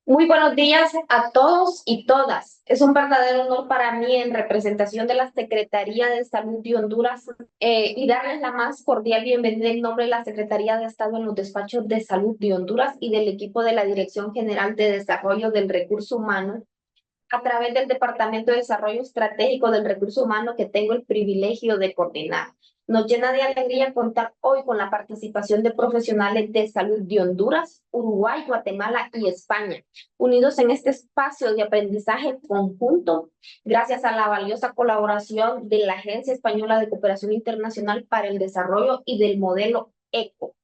Muy buenos días a todos y todas. Es un verdadero honor para mí en representación de la Secretaría de Salud de Honduras y darles la más cordial bienvenida en nombre de la Secretaría de Estado en los despachos de Salud de Honduras y del equipo de la Dirección General de Desarrollo del Recurso Humano a través del Departamento de Desarrollo Estratégico del Recurso Humano que tengo el privilegio de coordinar. Nos llena de alegría contar hoy con la participación de profesionales de salud de Honduras, Uruguay, Guatemala y España, unidos en este espacio de aprendizaje conjunto, gracias a la valiosa colaboración de la Agencia Española de Cooperación Internacional para el Desarrollo y del modelo ECO,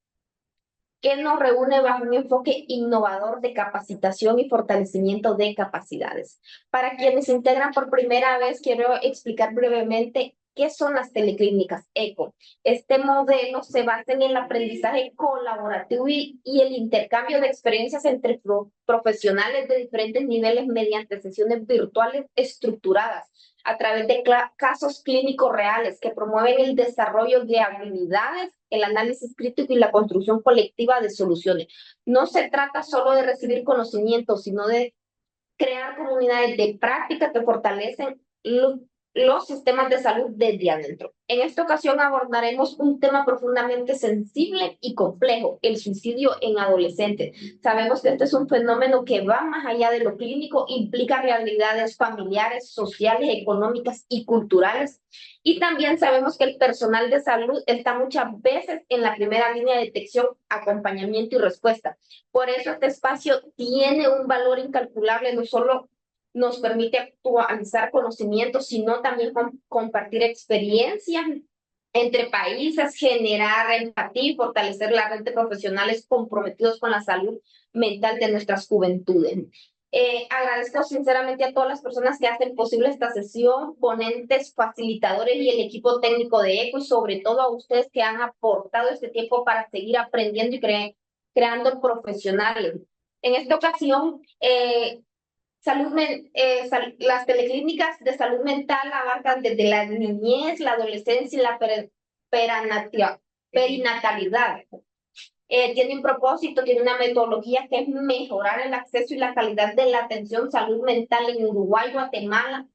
que nos reúne bajo un enfoque innovador de capacitación y fortalecimiento de capacidades. Para quienes se integran por primera vez, quiero explicar brevemente qué son las teleclínicas ECO. Este modelo se basa en el aprendizaje colaborativo y el intercambio de experiencias entre profesionales de diferentes niveles mediante sesiones virtuales estructuradas a través de casos clínicos reales que promueven el desarrollo de habilidades, el análisis crítico y la construcción colectiva de soluciones. No se trata solo de recibir conocimientos, sino de crear comunidades de práctica que fortalecen los sistemas de salud desde adentro. En esta ocasión abordaremos un tema profundamente sensible y complejo, el suicidio en adolescentes. Sabemos que este es un fenómeno que va más allá de lo clínico, implica realidades familiares, sociales, económicas y culturales. Y también sabemos que el personal de salud está muchas veces en la primera línea de detección, acompañamiento y respuesta. Por eso este espacio tiene un valor incalculable, no solo nos permite actualizar conocimientos, sino también compartir experiencias entre países, generar empatía y fortalecer la red de profesionales comprometidos con la salud mental de nuestras juventudes. Agradezco sinceramente a todas las personas que hacen posible esta sesión, ponentes, facilitadores y el equipo técnico de ECO, y sobre todo a ustedes que han aportado este tiempo para seguir aprendiendo y creando profesionales. En esta ocasión, las teleclínicas de salud mental abarcan desde la niñez, la adolescencia y la perinatalidad. Tiene un propósito, tiene una metodología que es mejorar el acceso y la calidad de la atención salud mental en Uruguay, Guatemala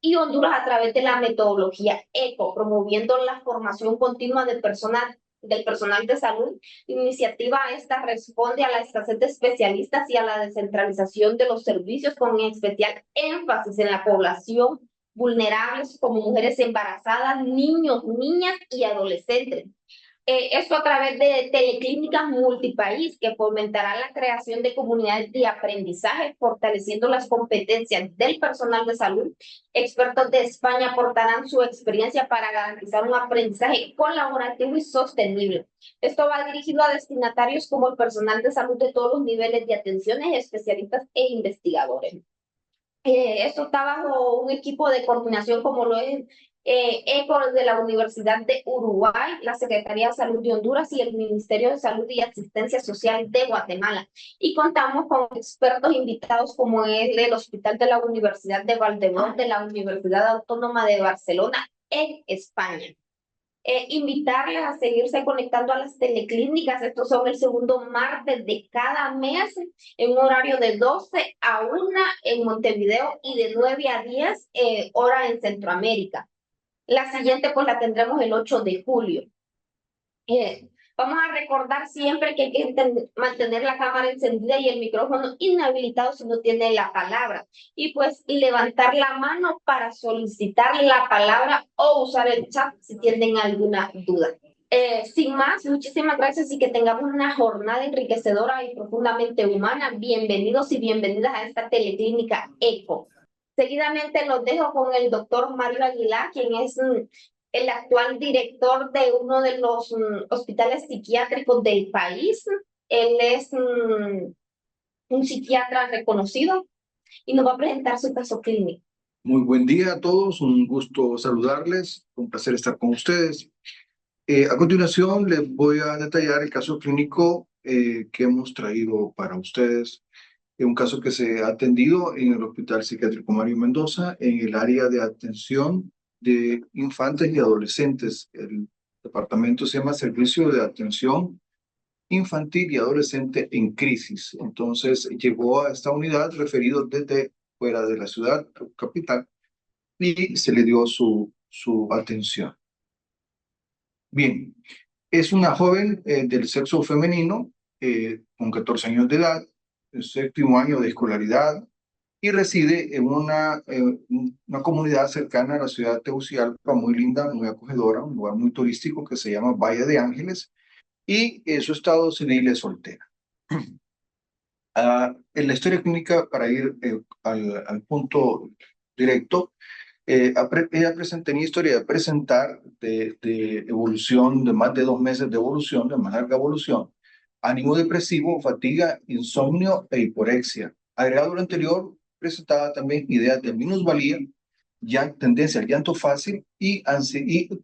y Honduras a través de la metodología ECO, promoviendo la formación continua del personal de salud. La iniciativa esta responde a la escasez de especialistas y a la descentralización de los servicios, con especial énfasis en la población vulnerables como mujeres embarazadas, niños, niñas y adolescentes. Esto a través de teleclínicas multipaís que fomentará la creación de comunidades de aprendizaje, fortaleciendo las competencias del personal de salud. Expertos de España aportarán su experiencia para garantizar un aprendizaje colaborativo y sostenible. Esto va dirigido a destinatarios como el personal de salud de todos los niveles de atenciones, especialistas e investigadores. Esto está bajo un equipo de coordinación como lo es ECO de la Universidad de Uruguay, la Secretaría de Salud de Honduras y el Ministerio de Salud y Asistencia Social de Guatemala. Y contamos con expertos invitados como es el Hospital de la Universidad de Valdebón, de la Universidad Autónoma de Barcelona en España. Invitarles a seguirse conectando a las teleclínicas. Estos son el segundo martes de cada mes en un horario de 12 a 1 en Montevideo y de 9 a 10 hora en Centroamérica. La siguiente pues la tendremos el 8 de julio. Vamos a recordar siempre que hay que mantener la cámara encendida y el micrófono inhabilitado si no tiene la palabra. Y pues levantar la mano para solicitar la palabra o usar el chat si tienen alguna duda. Sin más, muchísimas gracias y que tengamos una jornada enriquecedora y profundamente humana. Bienvenidos y bienvenidas a esta teleclínica ECO. Seguidamente los dejo con el doctor Mario Aguilar, quien es el actual director de uno de los hospitales psiquiátricos del país. Él es un psiquiatra reconocido y nos va a presentar su caso clínico. Muy buen día a todos, un gusto saludarles, un placer estar con ustedes. A continuación les voy a detallar el caso clínico que hemos traído para ustedes. Es un caso que se ha atendido en el Hospital Psiquiátrico Mario Mendoza en el área de atención de infantes y adolescentes. El departamento se llama Servicio de Atención infantil y adolescente en crisis. Entonces llegó a esta unidad referido desde fuera de la ciudad capital y se le dio su atención. Bien, es una joven del sexo femenino con 14 años de edad, el séptimo año de escolaridad, y reside en una comunidad cercana a la ciudad de Tegucigalpa, muy linda, muy acogedora, un lugar muy turístico que se llama Valle de Ángeles, y su estado civil es soltera. En la historia clínica, para ir al punto directo, ella tenía historia de presentar de evolución, de más de 2 meses de evolución, de más larga evolución, ánimo depresivo, fatiga, insomnio e hiporexia. Agregado a lo anterior, presentaba también ideas de minusvalía, ya tendencia al llanto fácil y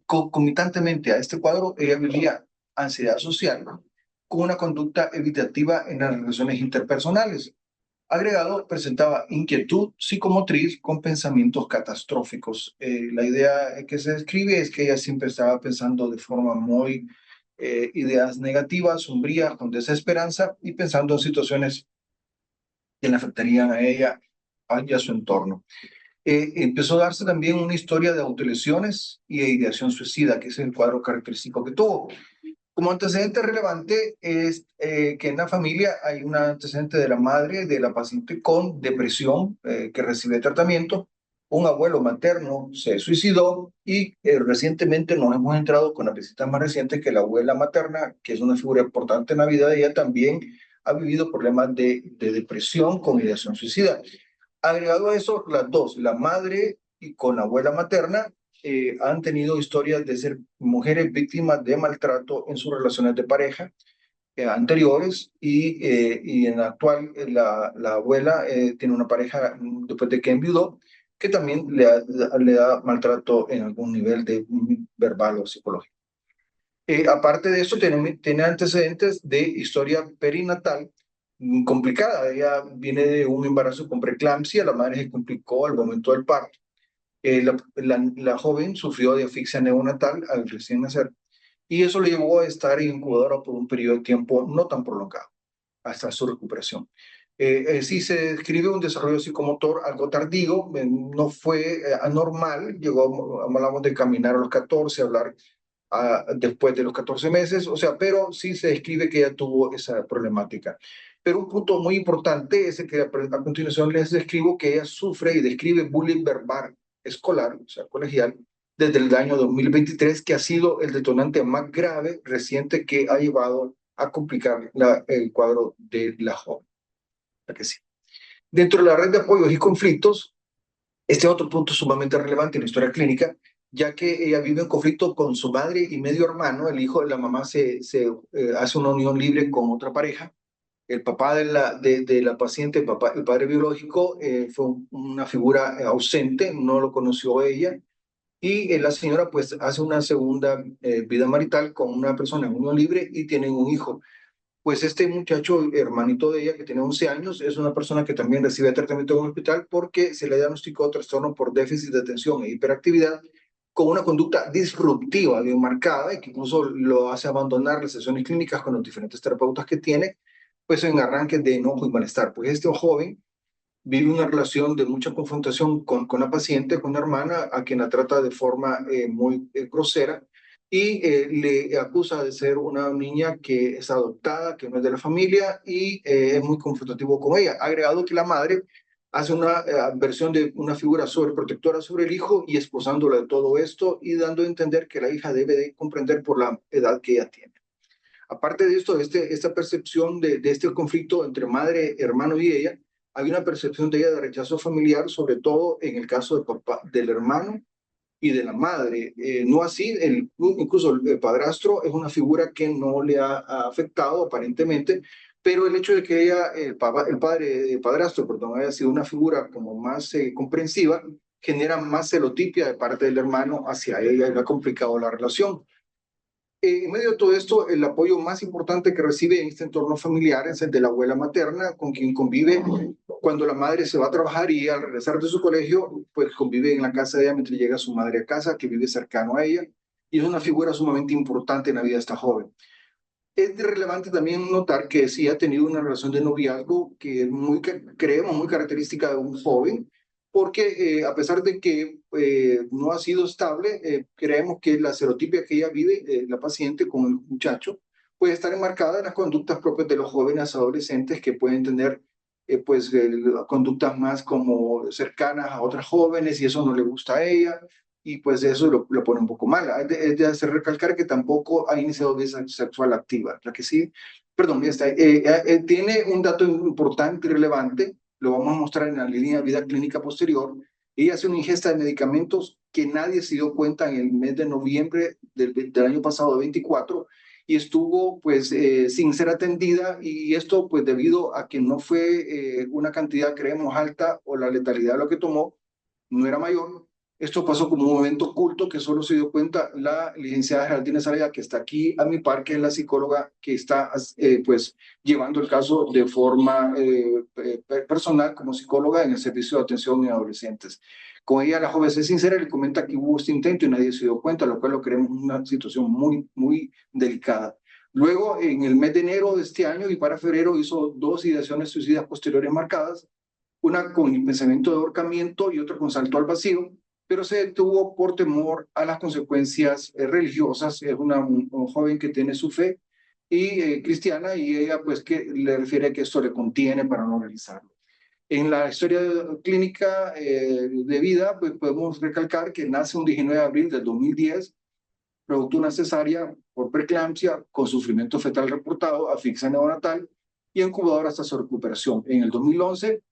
concomitantemente a este cuadro, ella vivía ansiedad social con una conducta evitativa en las relaciones interpersonales. Agregado, presentaba inquietud psicomotriz con pensamientos catastróficos. La idea que se describe es que ella siempre estaba pensando de forma muy ideas negativas, sombrías, con desesperanza y pensando en situaciones que le afectarían a ella y a su entorno. Empezó a darse también una historia de autolesiones y de ideación suicida, que es el cuadro característico que tuvo. Como antecedente relevante es que en la familia hay un antecedente de la madre de la paciente con depresión que recibe tratamiento. Un abuelo materno se suicidó y recientemente nos hemos entrado con las visitas más recientes que la abuela materna, que es una figura importante en la vida de ella, también ha vivido problemas de depresión con ideación suicida. Agregado a eso, las dos, la madre y con la abuela materna, han tenido historias de ser mujeres víctimas de maltrato en sus relaciones de pareja anteriores y en la actual la abuela tiene una pareja después de que enviudó que también le da maltrato en algún nivel de verbal o psicológico. Aparte de eso, tiene antecedentes de historia perinatal complicada. Ella viene de un embarazo con preeclampsia, la madre se complicó al momento del parto. La joven sufrió de asfixia neonatal al recién nacer y eso le llevó a estar en incubadora por un periodo de tiempo no tan prolongado hasta su recuperación. Sí se describe un desarrollo psicomotor algo tardío, no fue anormal, hablamos de caminar a los 14, hablar después de los 14 meses, o sea, pero sí se describe que ella tuvo esa problemática. Pero un punto muy importante es el que a continuación les describo que ella sufre y describe bullying verbal escolar, o sea, colegial, desde el año 2023, que ha sido el detonante más grave reciente que ha llevado a complicar el cuadro de la joven. Que sí. Dentro de la red de apoyos y conflictos, este otro punto sumamente relevante en la historia clínica, ya que ella vive en conflicto con su madre y medio hermano. El hijo de la mamá hace una unión libre con otra pareja. El papá de la paciente, el padre biológico, fue una figura ausente, no lo conoció ella. Y la señora pues hace una segunda vida marital con una persona en unión libre y tienen un hijo. Pues este muchacho, hermanito de ella, que tiene 11 años, es una persona que también recibe tratamiento en un hospital porque se le diagnosticó trastorno por déficit de atención e hiperactividad con una conducta disruptiva bien marcada y que incluso lo hace abandonar las sesiones clínicas con los diferentes terapeutas que tiene, pues en arranques de enojo y malestar. Pues este joven vive una relación de mucha confrontación con la paciente, con la hermana, a quien la trata de forma muy grosera y le acusa de ser una niña que es adoptada, que no es de la familia y es muy confrontativo con ella. Ha agregado que la madre hace una versión de una figura sobreprotectora sobre el hijo y esposándolo de todo esto y dando a entender que la hija debe de comprender por la edad que ella tiene. Aparte de esto, esta percepción de este conflicto entre madre, hermano y ella, hay una percepción de ella de rechazo familiar, sobre todo en el caso del hermano y de la madre. No así, incluso el padrastro es una figura que no le ha afectado aparentemente, pero el hecho de que ella, el padrastro, perdón, haya sido una figura como más comprensiva, genera más celotipia de parte del hermano hacia ella y le ha complicado la relación. En medio de todo esto, el apoyo más importante que recibe en este entorno familiar es el de la abuela materna, con quien convive cuando la madre se va a trabajar y al regresar de su colegio, pues convive en la casa de ella mientras llega su madre a casa, que vive cercano a ella, y es una figura sumamente importante en la vida de esta joven. Es relevante también notar que sí ha tenido una relación de noviazgo que es muy, creemos, muy característica de un joven, porque a pesar de que no ha sido estable, creemos que la serotipia que ella vive, la paciente con el muchacho, puede estar enmarcada en las conductas propias de los jóvenes adolescentes que pueden tener conductas más como cercanas a otras jóvenes y eso no le gusta a ella y pues eso lo pone un poco mal. Es de hacer recalcar que tampoco ha iniciado vida sexual activa. La que sí, perdón, ya está. Tiene un dato importante y relevante, lo vamos a mostrar en la línea de vida clínica posterior. Ella hace una ingesta de medicamentos que nadie se dio cuenta en el mes de noviembre del año pasado, 24, y estuvo pues sin ser atendida y esto pues debido a que no fue una cantidad, creemos, alta o la letalidad de lo que tomó no era mayor. Esto pasó como un evento oculto que solo se dio cuenta la licenciada Geraldine Salaya, que está aquí a mi par, que es la psicóloga que está pues llevando el caso de forma personal como psicóloga en el servicio de atención en adolescentes. Con ella la joven es sincera, le comenta que hubo este intento y nadie se dio cuenta, lo cual lo creemos una situación muy, muy delicada. Luego, en el mes de enero de este año y para febrero, hizo dos ideaciones suicidas posteriores marcadas, una con el pensamiento de ahorcamiento y otra con salto al vacío, pero se detuvo por temor a las consecuencias religiosas. Es un joven que tiene su fe y cristiana y ella pues que le refiere que esto le contiene para no realizarlo. En la historia clínica de vida, pues podemos recalcar que nace un 19 de abril del 2010, producto de una cesárea por preeclampsia con sufrimiento fetal reportado, asfixia neonatal y incubadora hasta su recuperación. En el 2011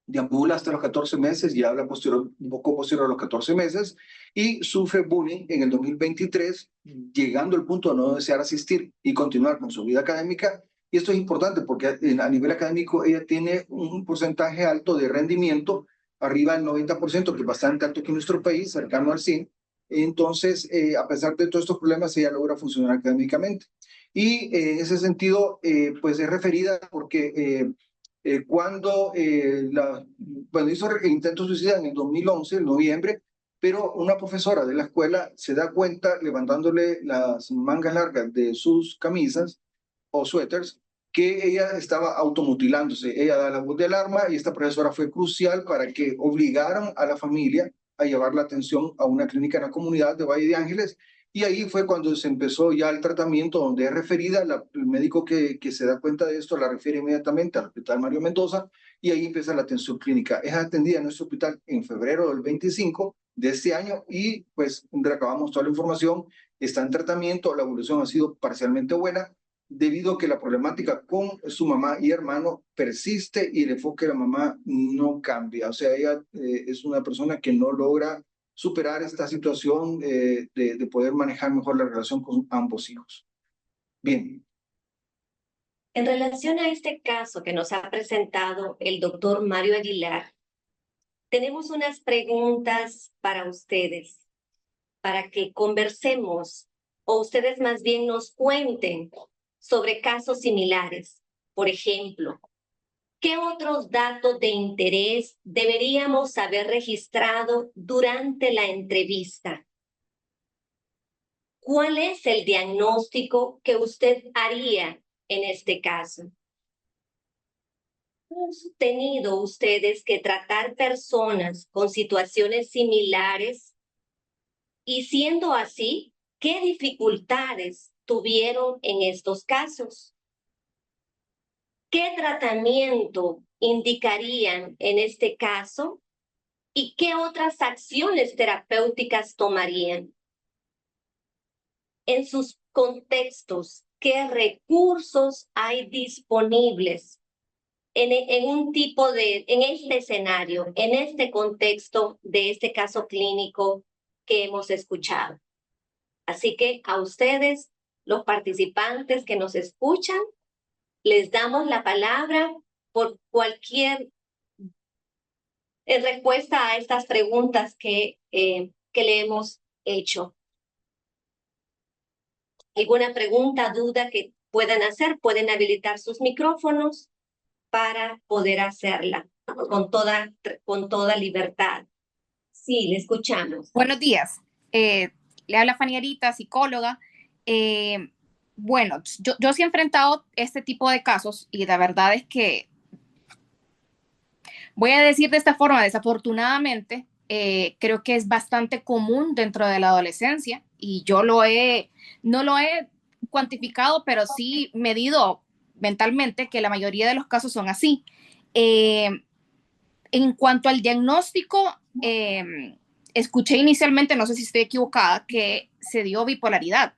deambula hasta los 14 meses y habla un poco posterior a los 14 meses y sufre bullying en el 2023, llegando al punto de no desear asistir y continuar con su vida académica. Y esto es importante porque a nivel académico ella tiene un porcentaje alto de rendimiento, arriba del 90%, que es bastante alto aquí en nuestro país, cercano al 100. Entonces, a pesar de todos estos problemas, ella logra funcionar académicamente. Y en ese sentido, pues es referida porque cuando bueno, hizo intentos suicida en el 2011, en noviembre, pero una profesora de la escuela se da cuenta, levantándole las mangas largas de sus camisas o suéteres, que ella estaba automutilándose. Ella da la voz de alarma y esta profesora fue crucial para que obligaran a la familia a llevar la atención a una clínica en la comunidad de Valle de Ángeles. Y ahí fue cuando se empezó ya el tratamiento, donde es referida, el médico que se da cuenta de esto la refiere inmediatamente al Hospital Mario Mendoza y ahí empieza la atención clínica. Es atendida en nuestro hospital en febrero del 25 de este año y pues recabamos toda la información, está en tratamiento, la evolución ha sido parcialmente buena debido a que la problemática con su mamá y hermano persiste y el enfoque de la mamá no cambia. O sea, ella es una persona que no logra superar esta situación de poder manejar mejor la relación con ambos hijos. Bien. En relación a este caso que nos ha presentado el doctor Mario Aguilar, tenemos unas preguntas para ustedes, para que conversemos o ustedes más bien nos cuenten sobre casos similares. Por ejemplo, ¿qué otros datos de interés deberíamos haber registrado durante la entrevista? ¿Cuál es el diagnóstico que usted haría en este caso? ¿Han tenido ustedes que tratar personas con situaciones similares? Y siendo así, ¿qué dificultades tuvieron en estos casos? ¿Qué tratamiento indicarían en este caso? ¿Y qué otras acciones terapéuticas tomarían? En sus contextos, ¿qué recursos hay disponibles en un tipo en este escenario, en este contexto de este caso clínico que hemos escuchado? Así que a ustedes, los participantes que nos escuchan, les damos la palabra por cualquier respuesta a estas preguntas que le hemos hecho. ¿Alguna pregunta, duda que puedan hacer? Pueden habilitar sus micrófonos para poder hacerla con toda libertad. Sí, le escuchamos. Buenos días. Le habla Fanny Arita, psicóloga. Bueno, yo sí he enfrentado este tipo de casos y la verdad es que voy a decir de esta forma, desafortunadamente, creo que es bastante común dentro de la adolescencia y no lo he cuantificado, pero sí medido mentalmente que la mayoría de los casos son así. Eh, en cuanto al diagnóstico, escuché inicialmente, no sé si estoy equivocada, que se dio bipolaridad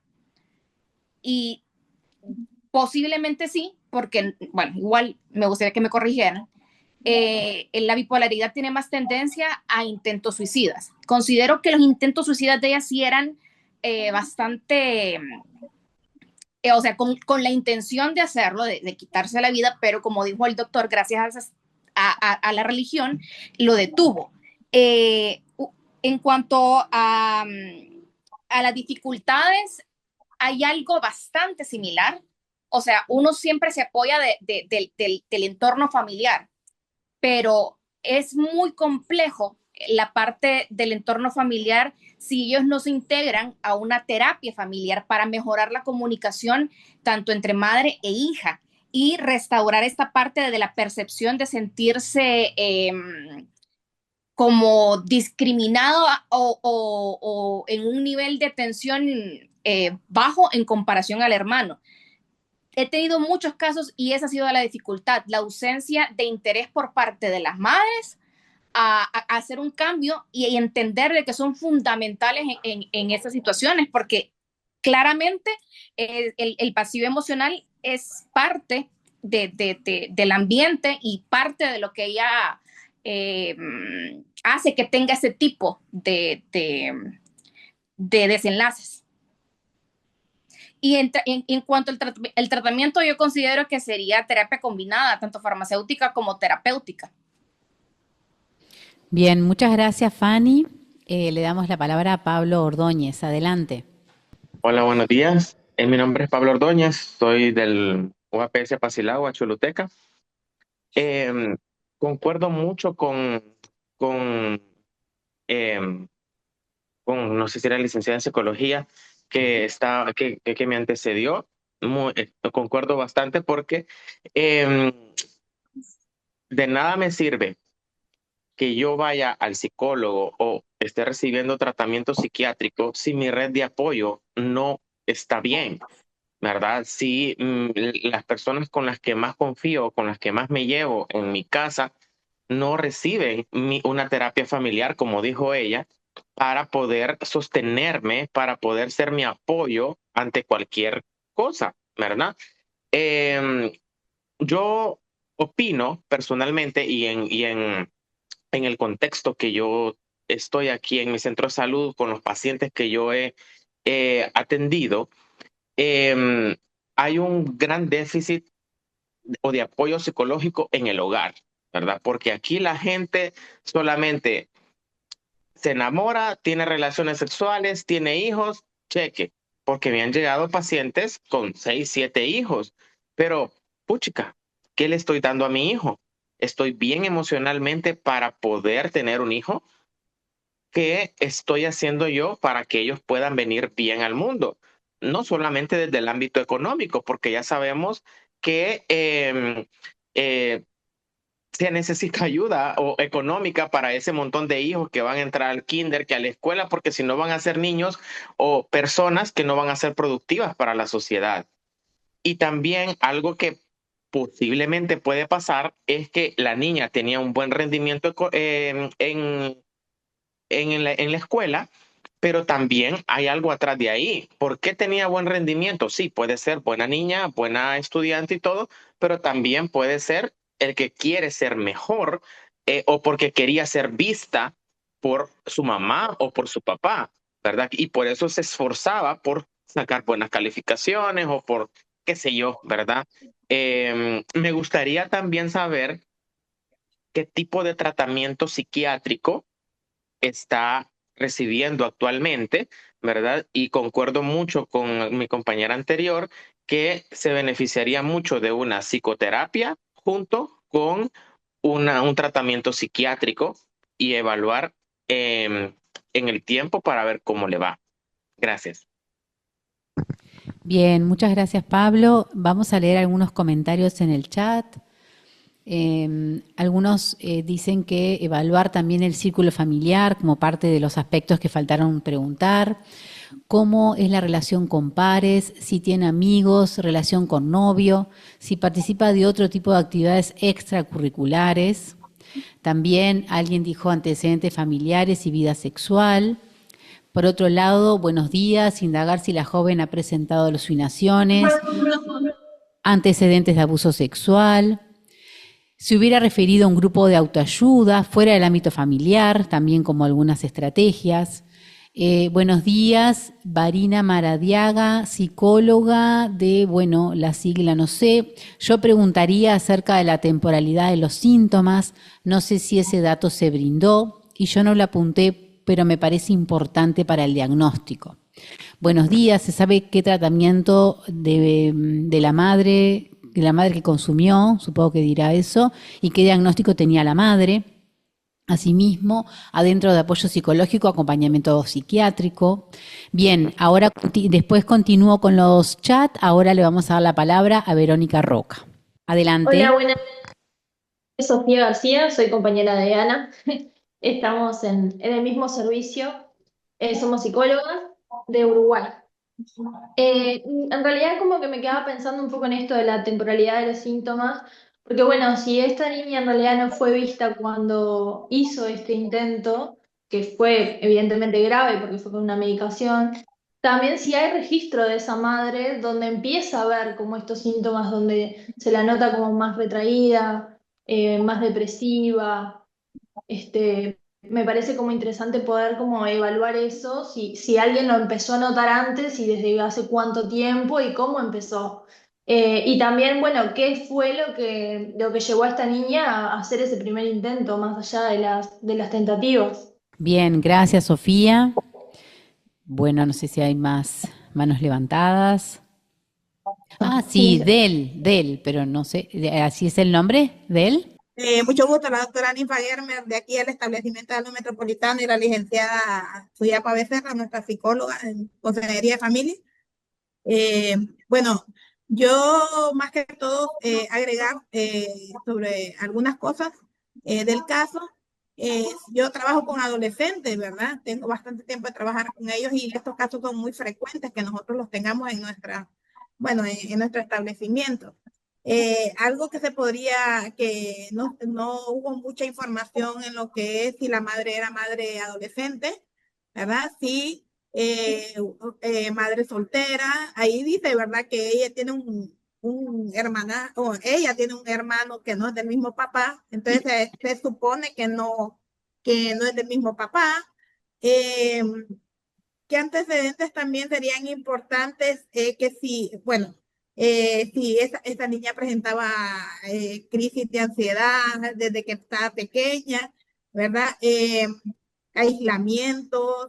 y posiblemente sí, porque, bueno, igual me gustaría que me corrigieran. La bipolaridad tiene más tendencia a intentos suicidas. Considero que los intentos suicidas de ella sí eran bastante, o sea, la intención de hacerlo, de quitarse la vida, pero como dijo el doctor, gracias a la religión, lo detuvo. Eh, en cuanto a las dificultades, hay algo bastante similar. O sea, uno siempre se apoya del entorno familiar, pero es muy complejo la parte del entorno familiar si ellos no se integran a una terapia familiar para mejorar la comunicación tanto entre madre e hija y restaurar esta parte de la percepción de sentirse como discriminado o en un nivel de tensión bajo en comparación al hermano. He tenido muchos casos y esa ha sido la dificultad, la ausencia de interés por parte de las madres a hacer un cambio y entender de que son fundamentales en estas situaciones, porque claramente el pasivo emocional es parte del ambiente y parte de lo que ella eh, hace que tenga ese tipo de desenlaces. Y en cuanto al el tratamiento, yo considero que sería terapia combinada, tanto farmacéutica como terapéutica. Bien, muchas gracias, Fanny. Le damos la palabra a Pablo Ordóñez. Adelante. Hola, buenos días. Mi nombre es Pablo Ordóñez, soy del UAPS Apasilagua, Choluteca. Em, Concuerdo mucho con, em, no sé si era licenciada en psicología, que me antecedió. Concuerdo bastante porque em, de nada me sirve que yo vaya al psicólogo o esté recibiendo tratamiento psiquiátrico si mi red de apoyo no está bien. ¿Verdad? Si las personas con las que más confío, con las que más me llevo en mi casa, no reciben una terapia familiar, como dijo ella, para poder sostenerme, para poder ser mi apoyo ante cualquier cosa, ¿verdad? Em, yo opino personalmente en el contexto que yo estoy aquí en mi centro de salud con los pacientes que yo he atendido, eh, hay un gran déficit o de apoyo psicológico en el hogar, ¿verdad? Porque aquí la gente solamente se enamora, tiene relaciones sexuales, tiene hijos, cheque, porque me han llegado pacientes con 6, 7 hijos, pero puchica, ¿qué le estoy dando a mi hijo? ¿Estoy bien emocionalmente para poder tener un hijo? ¿Qué estoy haciendo yo para que ellos puedan venir bien al mundo? No solamente desde el ámbito económico, porque ya sabemos que eh, se necesita ayuda o económica para ese montón de hijos que van a entrar al kinder, que a la escuela, porque si no van a ser niños o personas que no van a ser productivas para la sociedad. Y también algo que posiblemente puede pasar es que la niña tenía un buen rendimiento en la escuela, pero también hay algo atrás de ahí. ¿Por qué tenía buen rendimiento? Sí, puede ser buena niña, buena estudiante y todo, pero también puede ser el que quiere ser mejor o porque quería ser vista por su mamá o por su papá, ¿verdad? Y por eso se esforzaba por sacar buenas calificaciones o por qué sé yo, ¿verdad? Me gustaría también saber qué tipo de tratamiento psiquiátrico está recibiendo actualmente, ¿verdad? Y concuerdo mucho con mi compañera anterior que se beneficiaría mucho de una psicoterapia junto con un tratamiento psiquiátrico y evaluar en el tiempo para ver cómo le va. Gracias. Bien, muchas gracias, Pablo. Vamos a leer algunos comentarios en el chat. Algunos dicen que evaluar también el círculo familiar como parte de los aspectos que faltaron preguntar. ¿Cómo es la relación con pares? Si tiene amigos, relación con novio, si participa de otro tipo de actividades extracurriculares. También alguien dijo antecedentes familiares y vida sexual. Por otro lado, buenos días, indagar si la joven ha presentado alucinaciones, antecedentes de abuso sexual. Se hubiera referido a un grupo de autoayuda fuera del ámbito familiar, también como algunas estrategias. Buenos días, Varina Maradiaga, psicóloga de, bueno, la sigla no sé. Yo preguntaría acerca de la temporalidad de los síntomas, no sé si ese dato se brindó y yo no lo apunté, pero me parece importante para el diagnóstico. Buenos días, ¿se sabe qué tratamiento de la madre que consumió? Supongo que dirá eso, y qué diagnóstico tenía la madre. Asimismo, adentro de apoyo psicológico, acompañamiento psiquiátrico. Bien, ahora después continúo con los chats. Ahora le vamos a dar la palabra a Verónica Roca. Adelante. Hola, buenas. Soy Sofía García, soy compañera de Ana. Estamos en el mismo servicio. Somos psicólogas de Uruguay. En realidad como que me quedaba pensando un poco en esto de la temporalidad de los síntomas, porque bueno, si esta niña en realidad no fue vista cuando hizo este intento, que fue evidentemente grave porque fue con una medicación, también si hay registro de esa madre donde empieza a ver como estos síntomas, donde se la nota como más retraída, más depresiva, me parece como interesante poder como evaluar eso, si alguien lo empezó a notar antes y desde hace cuánto tiempo y cómo empezó. Y también, bueno, qué fue lo que llevó a esta niña a hacer ese primer intento, más allá de las tentativas. Bien, gracias, Sofía. Bueno, no sé si hay más manos levantadas. Ah, sí, Del, pero no sé, ¿así es el nombre? ¿Del? Mucho gusto, la doctora Ninfa Germer, de aquí al establecimiento de salud metropolitano, y la licenciada Suyapa Becerra, nuestra psicóloga en consejería de familia. Bueno, yo más que todo agregar sobre algunas cosas del caso. Yo trabajo con adolescentes, ¿verdad? Tengo bastante tiempo de trabajar con ellos y estos casos son muy frecuentes que nosotros los tengamos en en nuestro establecimiento. Algo que que no hubo mucha información en lo que es si la madre era madre adolescente, ¿verdad? Sí, madre soltera, ahí dice, ¿verdad? Que ella tiene un hermana, o ella tiene un hermano que no es del mismo papá, entonces se supone que no es del mismo papá. Eh, ¿Qué antecedentes también serían importantes? Que si, bueno, si esa niña presentaba crisis de ansiedad desde que estaba pequeña, ¿verdad? Aislamientos,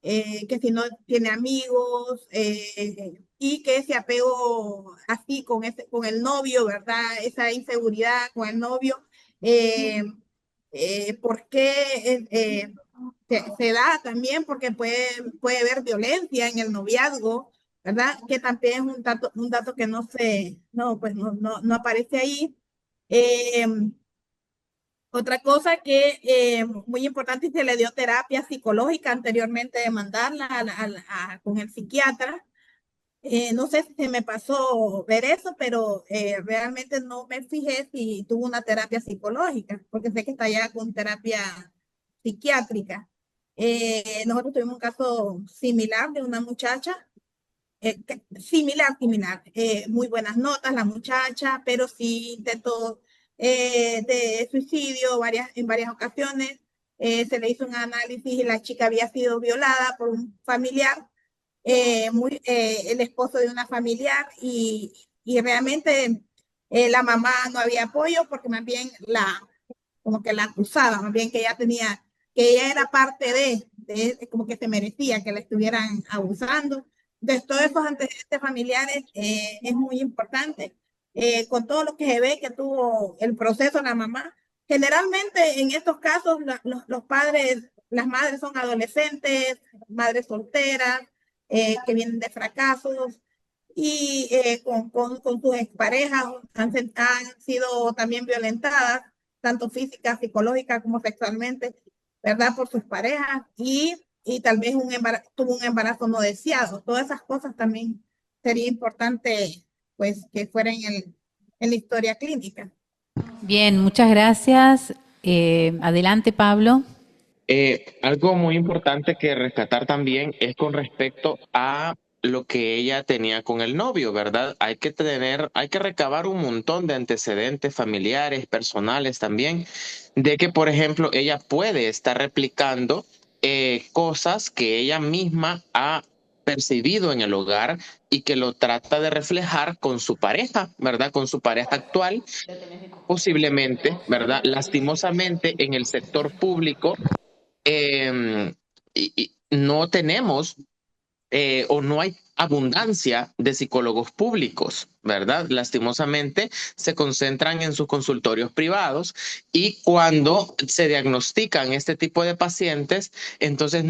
que si no tiene amigos, y que ese apego así con el novio, ¿verdad? Esa inseguridad con el novio. Eh, ¿Por qué? Se da también porque puede haber violencia en el noviazgo, ¿verdad? Que también es un dato que no aparece ahí. Eh, Otra cosa que muy importante, y se le dio terapia psicológica anteriormente de mandarla con el psiquiatra. No sé si se me pasó ver eso, pero realmente no me fijé si tuvo una terapia psicológica, porque sé que está ya con terapia psiquiátrica. Nosotros tuvimos un caso similar de una muchacha, similar, muy buenas notas la muchacha, pero sí intentó de suicidio en varias ocasiones. Se le hizo un análisis y la chica había sido violada por un familiar, el esposo de una familiar, y realmente la mamá no había apoyo porque más bien como que la acusaba, más bien que que ella era parte como que se merecía que la estuvieran abusando. De todos esos antecedentes familiares es muy importante, con todo lo que se ve que tuvo el proceso la mamá. Generalmente en estos casos los padres, las madres son adolescentes, madres solteras, que vienen de fracasos, y con sus exparejas han sido también violentadas, tanto física, psicológica como sexualmente, ¿verdad? Por sus parejas y tal vez tuvo un embarazo no deseado. Todas esas cosas también sería importante pues que fueran en la historia clínica. Bien, muchas gracias. Adelante, Pablo. Algo muy importante que rescatar también es con respecto a lo que ella tenía con el novio, ¿verdad? Hay que recabar un montón de antecedentes familiares, personales también, de que, por ejemplo, ella puede estar replicando cosas que ella misma ha percibido en el hogar y que lo trata de reflejar con su pareja, ¿verdad? Con su pareja actual, posiblemente, ¿verdad? Lastimosamente en el sector público y no tenemos o no hay abundancia de psicólogos públicos, ¿verdad? Lastimosamente se concentran en sus consultorios privados y cuando se diagnostican este tipo de pacientes, entonces,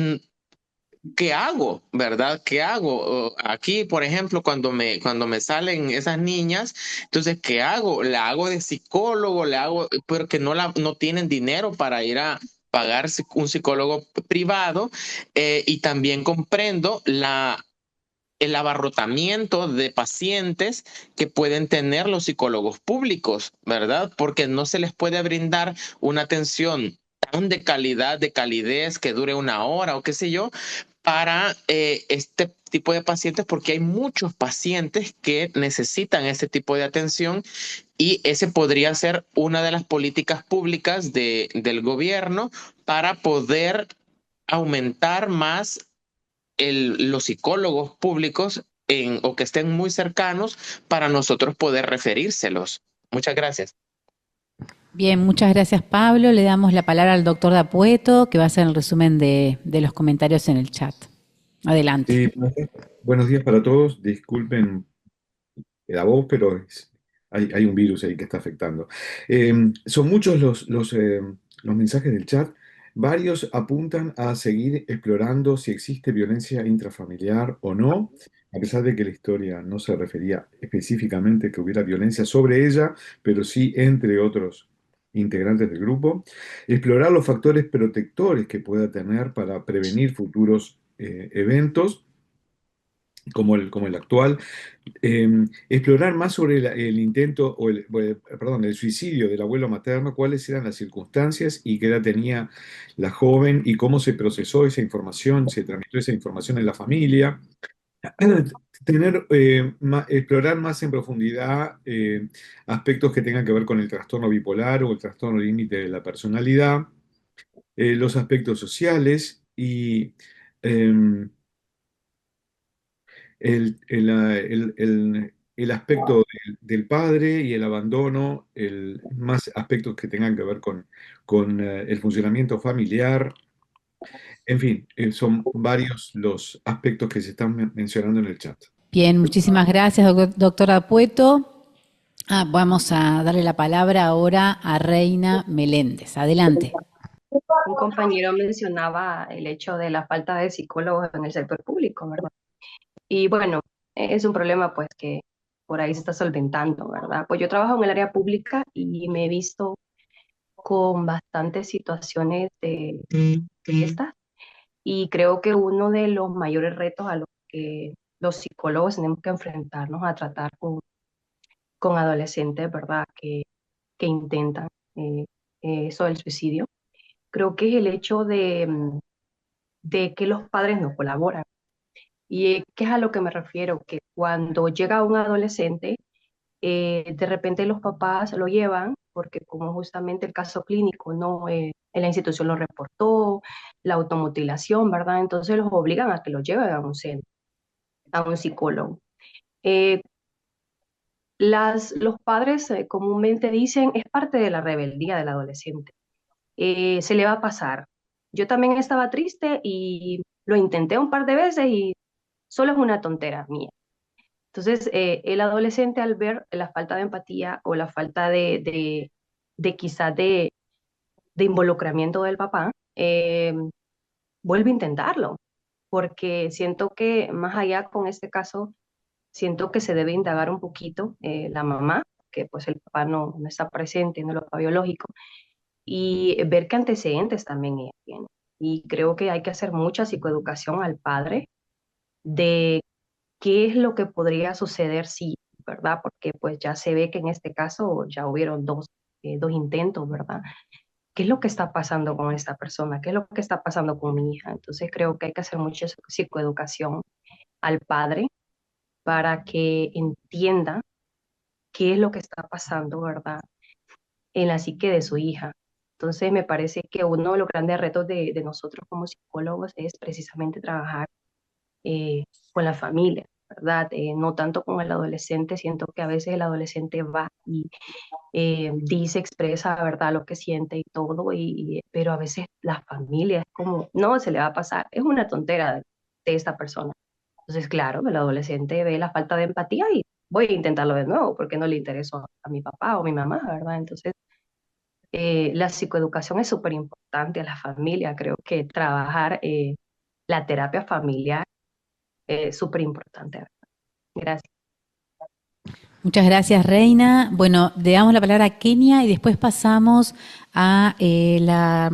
¿qué hago? ¿Verdad? ¿Qué hago? Aquí, por ejemplo, cuando me salen esas niñas, entonces, ¿qué hago? ¿La hago de psicólogo? ¿La hago? Porque no tienen dinero para ir a pagar un psicólogo privado y también comprendo el abarrotamiento de pacientes que pueden tener los psicólogos públicos, ¿verdad? Porque no se les puede brindar una atención tan de calidad, de calidez, que dure una hora o qué sé yo, para este tipo de pacientes, porque hay muchos pacientes que necesitan este tipo de atención y ese podría ser una de las políticas públicas del gobierno para poder aumentar más los psicólogos públicos o que estén muy cercanos para nosotros poder referírselos. Muchas gracias. Bien, muchas gracias, Pablo. Le damos la palabra al doctor Dapueto, que va a hacer el resumen de los comentarios en el chat. Adelante. Sí, buenos días para todos. Disculpen la voz, pero hay un virus ahí que está afectando. Son muchos los mensajes del chat. Varios apuntan a seguir explorando si existe violencia intrafamiliar o no, a pesar de que la historia no se refería específicamente que hubiera violencia sobre ella, pero sí entre otros integrantes del grupo. Explorar los factores protectores que pueda tener para prevenir futuros eventos como el actual. Explorar más sobre el intento perdón, el suicidio del abuelo materno, cuáles eran las circunstancias y qué edad tenía la joven y cómo se procesó esa información, se tramitó esa información en la familia. Explorar más en profundidad aspectos que tengan que ver con el trastorno bipolar o el trastorno límite de la personalidad, los aspectos sociales y em, el aspecto del padre y el abandono, más aspectos que tengan que ver con el funcionamiento familiar. En fin, son varios los aspectos que se están mencionando en el chat. Bien, muchísimas gracias, doctor Dapueto. Vamos a darle la palabra ahora a Reina Meléndez. Adelante. Un compañero mencionaba el hecho de la falta de psicólogos en el sector público, ¿verdad? Y bueno, es un problema pues que por ahí se está solventando, ¿verdad? Pues yo trabajo en el área pública y me he visto con bastantes situaciones de estas y creo que uno de los mayores retos a los que los psicólogos tenemos que enfrentarnos a tratar con adolescentes, ¿verdad? Que intentan eso del suicidio. Creo que es el hecho de que los padres no colaboran. ¿Y qué es a lo que me refiero? Que cuando llega un adolescente, de repente los papás lo llevan, porque como justamente el caso clínico, ¿no? En la institución lo reportó, la automutilación, ¿verdad? Entonces los obligan a que lo lleven a un centro, a un psicólogo. Eh, los padres comúnmente dicen, es parte de la rebeldía del adolescente. Se le va a pasar. Yo también estaba triste y lo intenté un par de veces y solo es una tontera mía. Entonces, el adolescente al ver la falta de empatía o la falta de quizás de involucramiento del papá, vuelve a intentarlo, porque siento que más allá con este caso siento que se debe indagar un poquito la mamá, que pues el papá no está presente, no es el papá biológico, y ver qué antecedentes también ella tiene. Y creo que hay que hacer mucha psicoeducación al padre de qué es lo que podría suceder si, ¿verdad? Porque pues ya se ve que en este caso ya hubieron dos intentos, ¿verdad? ¿Qué es lo que está pasando con esta persona? ¿Qué es lo que está pasando con mi hija? Entonces creo que hay que hacer mucha psicoeducación al padre para que entienda qué es lo que está pasando, ¿verdad? En la psique de su hija. Entonces me parece que uno de los grandes retos de nosotros como psicólogos es precisamente trabajar eh, con la familia, ¿verdad? No tanto con el adolescente, siento que a veces el adolescente va y dice, expresa, ¿verdad? Lo que siente y todo, pero a veces la familia es como, no, se le va a pasar, es una tontera de esta persona. Entonces, claro, el adolescente ve la falta de empatía y voy a intentarlo de nuevo porque no le interesó a mi papá o mi mamá, ¿verdad? Entonces, la psicoeducación es súper importante a la familia. Creo que trabajar la terapia familiar es súper importante. Gracias. Muchas gracias, Reina. Bueno, le damos la palabra a Kenia y después pasamos a las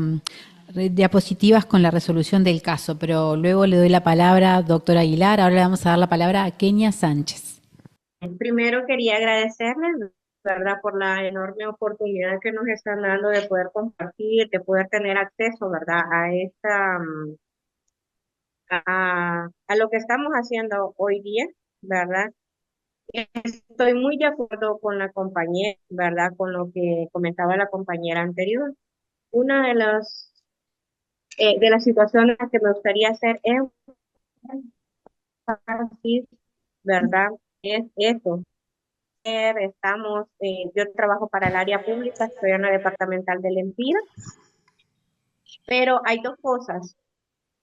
diapositivas con la resolución del caso, pero luego le doy la palabra a doctor Aguilar. Ahora le vamos a dar la palabra a Kenia Sánchez. Primero quería agradecerles, ¿verdad?, por la enorme oportunidad que nos están dando de poder compartir, de poder tener acceso, ¿verdad?, a a lo que estamos haciendo hoy día, ¿verdad? Estoy muy de acuerdo con la compañera, ¿verdad?, con lo que comentaba la compañera anterior. Una de las situaciones que me gustaría hacer es, ¿verdad?, es eso. Yo trabajo para el área pública, estoy en la departamental del Empira, pero hay dos cosas.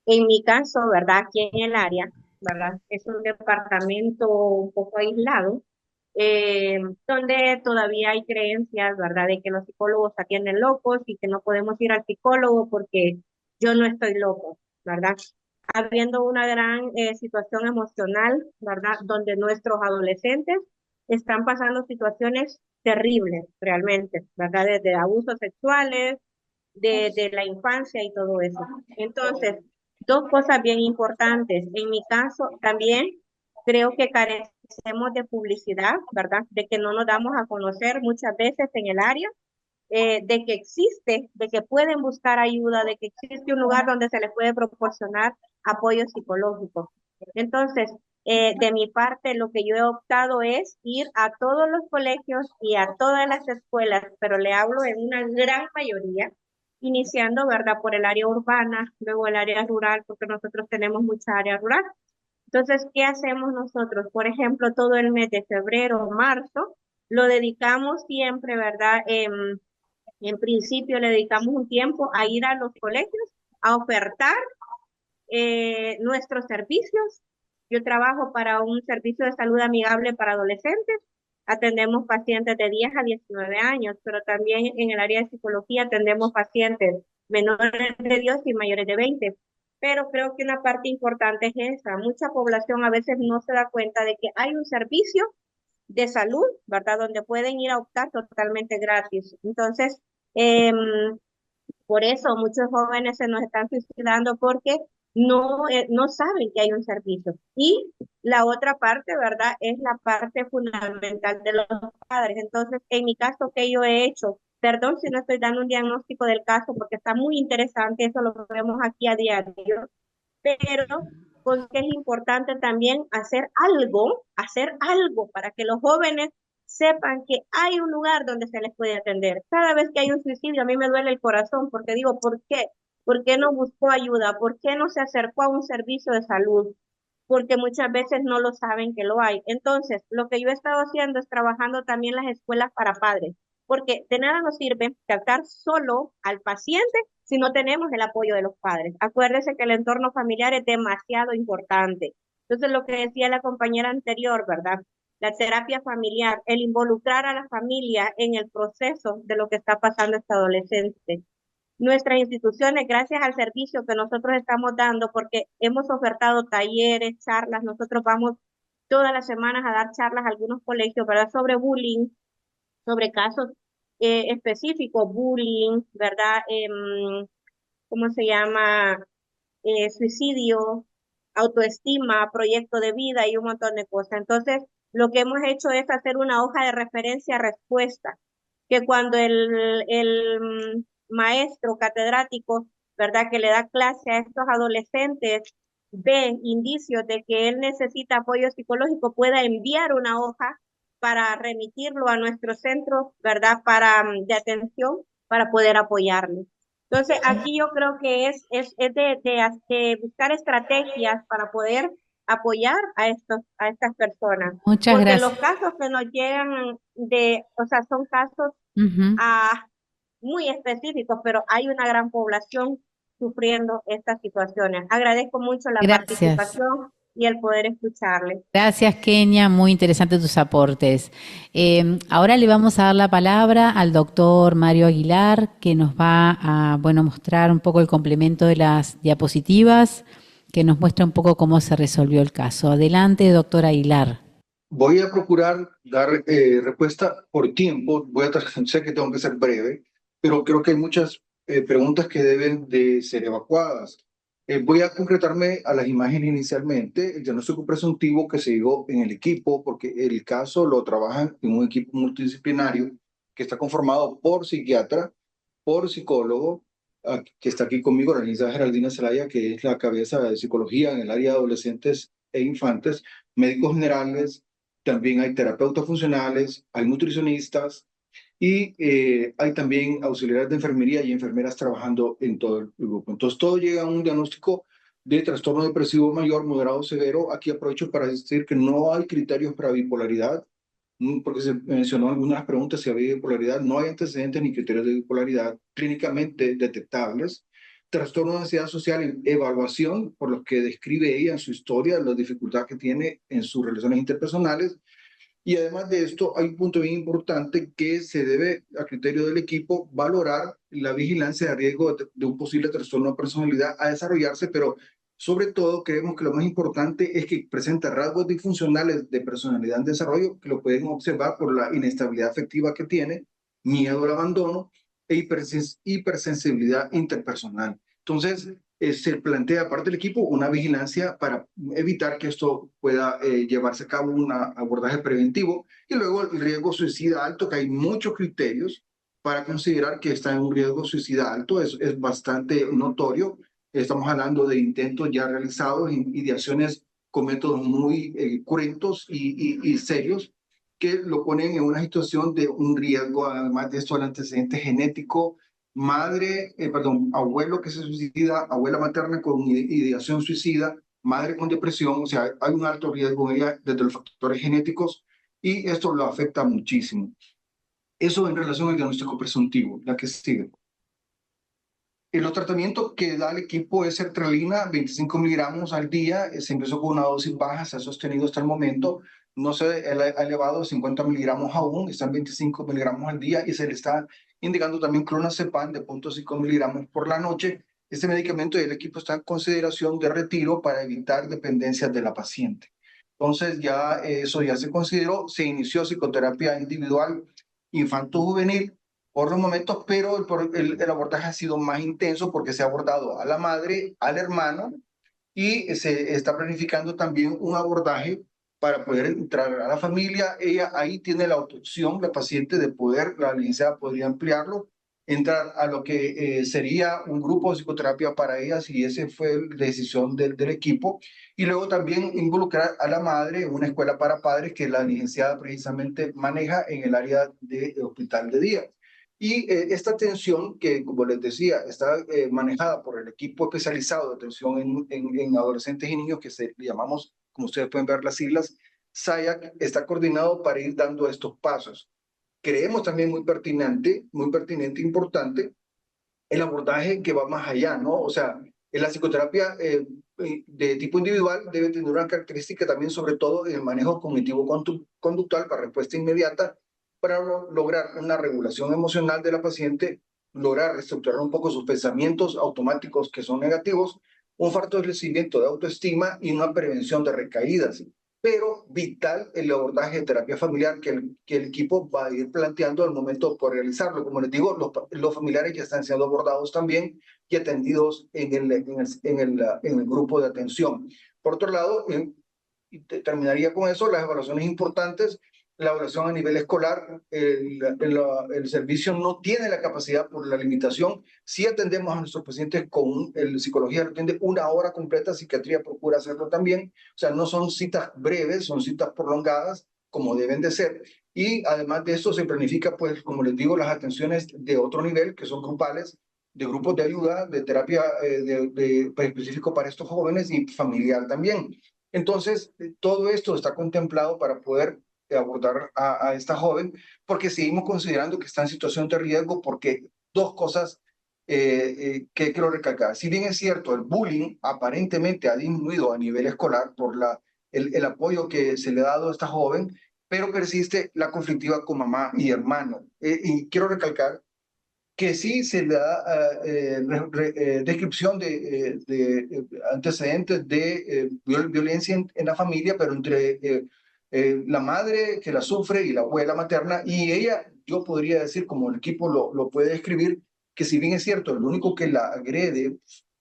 En mi caso, ¿verdad? Aquí en el área, ¿verdad? Es un departamento un poco aislado, donde todavía hay creencias, ¿verdad? De que los psicólogos atienden locos y que no podemos ir al psicólogo porque yo no estoy loco, ¿verdad? Habiendo una gran situación emocional, ¿verdad? Donde nuestros adolescentes están pasando situaciones terribles, realmente, ¿verdad? Desde abusos sexuales, de la infancia y todo eso. Entonces, dos cosas bien importantes. En mi caso, también creo que carecemos de publicidad, ¿verdad? De que no nos damos a conocer muchas veces en el área, de que existe, de que pueden buscar ayuda, de que existe un lugar donde se les puede proporcionar apoyo psicológico. Entonces, de mi parte, lo que yo he optado es ir a todos los colegios y a todas las escuelas, pero le hablo en una gran mayoría, iniciando, ¿verdad?, por el área urbana, luego el área rural, porque nosotros tenemos mucha área rural. Entonces, ¿qué hacemos nosotros? Por ejemplo, todo el mes de febrero o marzo, lo dedicamos siempre, ¿verdad? En principio le dedicamos un tiempo a ir a los colegios, a ofertar nuestros servicios. Yo trabajo para un servicio de salud amigable para adolescentes. Atendemos pacientes de 10 a 19 años, pero también en el área de psicología atendemos pacientes menores de 10 y mayores de 20. Pero creo que una parte importante es esa. Mucha población a veces no se da cuenta de que hay un servicio de salud, ¿verdad?, donde pueden ir a optar totalmente gratis. Entonces, por eso muchos jóvenes se nos están suicidando porque no saben que hay un servicio. Y la otra parte, ¿verdad?, es la parte fundamental de los padres. Entonces, en mi caso, ¿qué yo he hecho? Perdón si no estoy dando un diagnóstico del caso porque está muy interesante, eso lo vemos aquí a diario, pero porque es importante también hacer algo para que los jóvenes sepan que hay un lugar donde se les puede atender. Cada vez que hay un suicidio, a mí me duele el corazón porque digo, ¿por qué? ¿Por qué no buscó ayuda? ¿Por qué no se acercó a un servicio de salud? Porque muchas veces no lo saben que lo hay. Entonces, lo que yo he estado haciendo es trabajando también las escuelas para padres, porque de nada nos sirve tratar solo al paciente si no tenemos el apoyo de los padres. Acuérdese que el entorno familiar es demasiado importante. Entonces, lo que decía la compañera anterior, ¿verdad? La terapia familiar, el involucrar a la familia en el proceso de lo que está pasando este adolescente. Nuestras instituciones, gracias al servicio que nosotros estamos dando, porque hemos ofertado talleres, charlas, nosotros vamos todas las semanas a dar charlas a algunos colegios, ¿verdad? Sobre bullying, sobre casos específicos, bullying, ¿verdad? ¿Cómo se llama? Suicidio, autoestima, proyecto de vida y un montón de cosas. Entonces, lo que hemos hecho es hacer una hoja de referencia-respuesta, que cuando el maestro catedrático, ¿verdad?, que le da clase a estos adolescentes, ve indicios de que él necesita apoyo psicológico, pueda enviar una hoja para remitirlo a nuestro centro, ¿verdad?, de atención para poder apoyarle. Entonces, aquí yo creo que es de buscar estrategias para poder apoyar a estas personas. Muchas Porque gracias. los casos que nos llegan o sea, son casos Ujú. muy específicos, pero hay una gran población sufriendo estas situaciones. Agradezco mucho la Gracias. participación y el poder escucharles. Gracias, Kenia. Muy interesantes tus aportes. Ahora le vamos a dar la palabra al doctor Mario Aguilar, que nos va a, bueno, mostrar un poco el complemento de las diapositivas, que nos muestra un poco cómo se resolvió el caso. Adelante, doctor Aguilar. Voy a procurar dar respuesta por tiempo. Sé que tengo que ser breve, pero creo que hay muchas preguntas que deben de ser evacuadas. Voy a concretarme a las imágenes inicialmente. El diagnóstico presuntivo que se dio en el equipo, porque el caso lo trabajan en un equipo multidisciplinario que está conformado por psiquiatra, por psicólogo, que está aquí conmigo, la licenciada Geraldina Zelaya, que es la cabeza de psicología en el área de adolescentes e infantes, médicos generales, también hay terapeutas funcionales, hay nutricionistas y hay también auxiliares de enfermería y enfermeras trabajando en todo el grupo. Entonces, todo llega a un diagnóstico de trastorno depresivo mayor, moderado, severo. Aquí aprovecho para decir que no hay criterios para bipolaridad, porque se mencionó en algunas preguntas si había bipolaridad. No hay antecedentes ni criterios de bipolaridad clínicamente detectables. Trastorno de ansiedad social, evaluación, por lo que describe ella en su historia, la dificultad que tiene en sus relaciones interpersonales. Y además de esto, hay un punto bien importante que se debe, a criterio del equipo, valorar la vigilancia de riesgo de un posible trastorno de personalidad a desarrollarse, pero sobre todo creemos que lo más importante es que presenta rasgos disfuncionales de personalidad en desarrollo, que lo pueden observar por la inestabilidad afectiva que tiene, miedo al abandono e hipersensibilidad interpersonal. Entonces, se plantea parte del equipo una vigilancia para evitar que esto pueda llevarse a cabo un abordaje preventivo. Y luego el riesgo suicida alto, que hay muchos criterios para considerar que está en un riesgo suicida alto, es bastante notorio. Estamos hablando de intentos ya realizados y de acciones con métodos muy cruentos y serios que lo ponen en una situación de un riesgo, además de esto, el antecedente genético, abuelo que se suicida, abuela materna con ideación suicida, madre con depresión, o sea, hay un alto riesgo en ella desde los factores genéticos y esto lo afecta muchísimo. Eso en relación al diagnóstico presuntivo, la que sigue. El tratamiento que da el equipo es sertralina, 25 miligramos al día. Se empezó con una dosis baja, se ha sostenido hasta el momento. No se ha elevado a 50 miligramos aún, están 25 miligramos al día y se le está indicando también clonazepam de 0.5 miligramos por la noche. Este medicamento del equipo está en consideración de retiro para evitar dependencias de la paciente. Entonces ya eso ya se consideró, se inició psicoterapia individual infanto-juvenil por los momentos, pero el abordaje ha sido más intenso porque se ha abordado a la madre, al hermano y se está planificando también un abordaje para poder entrar a la familia. Ella ahí tiene la opción, la paciente, de poder, la licenciada podría ampliarlo, entrar a lo que sería un grupo de psicoterapia para ella, si esa fue la decisión del equipo, y luego también involucrar a la madre en una escuela para padres que la licenciada precisamente maneja en el área de hospital de día. Y esta atención que, como les decía, está manejada por el equipo especializado de atención en adolescentes y niños, que le llamamos, como ustedes pueden ver las siglas, SAYAC, está coordinado para ir dando estos pasos. Creemos también muy pertinente, importante, el abordaje que va más allá, ¿no? O sea, en la psicoterapia de tipo individual debe tener una característica también, sobre todo, en el manejo cognitivo-conductual para respuesta inmediata, para lograr una regulación emocional de la paciente, lograr reestructurar un poco sus pensamientos automáticos que son negativos, un fortalecimiento de autoestima y una prevención de recaídas. pero vital el abordaje de terapia familiar que el equipo va a ir planteando al momento por realizarlo. Como les digo, los familiares ya están siendo abordados también y atendidos en el grupo de atención. Por otro lado, y terminaría con eso, las evaluaciones importantes, la evaluación a nivel escolar, el servicio no tiene la capacidad por la limitación. Si atendemos a nuestros pacientes con el psicología, lo atiende una hora completa, psiquiatría procura hacerlo también. O sea, no son citas breves, son citas prolongadas, como deben de ser. Y además de esto se planifica, pues, como les digo, las atenciones de otro nivel, que son grupales, de grupos de ayuda, de terapia específico para estos jóvenes y familiar también. Entonces, todo esto está contemplado para poder abordar a esta joven, porque seguimos considerando que está en situación de riesgo, porque dos cosas que quiero recalcar. Si bien es cierto, el bullying aparentemente ha disminuido a nivel escolar por el apoyo que se le ha dado a esta joven, pero persiste la conflictiva con mamá y hermano. Y quiero recalcar que sí se le da descripción de antecedentes de violencia en la familia, pero entre la madre que la sufre y la abuela materna, y ella, yo podría decir, como el equipo lo puede describir, que si bien es cierto, el único que la agrede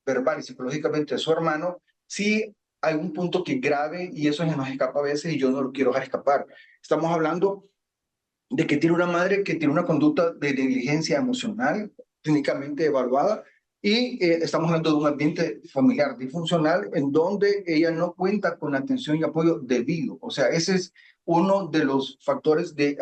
verbal y psicológicamente es su hermano, sí hay un punto que es grave y eso se nos escapa a veces y yo no lo quiero dejar escapar. Estamos hablando de que tiene una madre que tiene una conducta de negligencia emocional clínicamente evaluada y estamos hablando de un ambiente familiar disfuncional en donde ella no cuenta con la atención y apoyo debido. O sea, ese es uno de los factores de